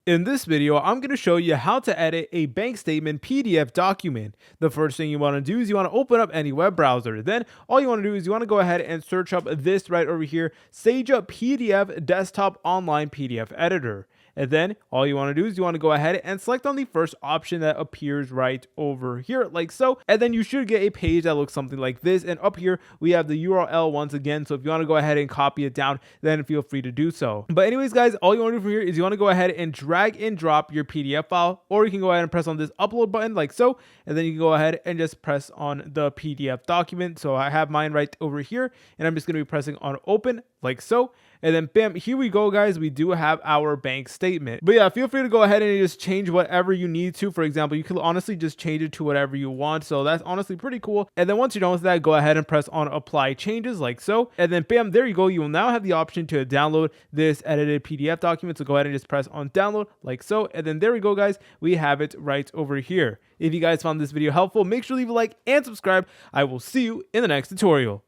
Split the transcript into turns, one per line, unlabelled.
In this video, I'm going to show you how to edit a bank statement PDF document. The first thing you want to do is you want to open up any web browser. Then all you want to do is you want to go ahead and search up this right over here, SageUp PDF Desktop Online PDF Editor. And then all you want to do is you want to go ahead and select on the first option that appears right over here like so. And then you should get a page that looks something like this. And up here, we have the URL once again. So if you want to go ahead and copy it down, then feel free to do so. But anyways, guys, all you want to do from here is you want to go ahead and drag and drop your PDF file, or you can go ahead and press on this upload button like so. And then you can go ahead and just press on the PDF document. So I have mine right over here, and I'm just going to be pressing on open like so. And then bam, here we go, guys. We do have our bank statement. But yeah, feel free to go ahead and just change whatever you need to. For example, you can honestly just change it to whatever you want. So that's honestly pretty cool. And then once you're done with that, go ahead and press on apply changes like so. And then bam, there you go. You will now have the option to download this edited PDF document. So go ahead and just press on download like so. And then there we go, guys. We have it right over here. If you guys found this video helpful, make sure to leave a like and subscribe. I will see you in the next tutorial.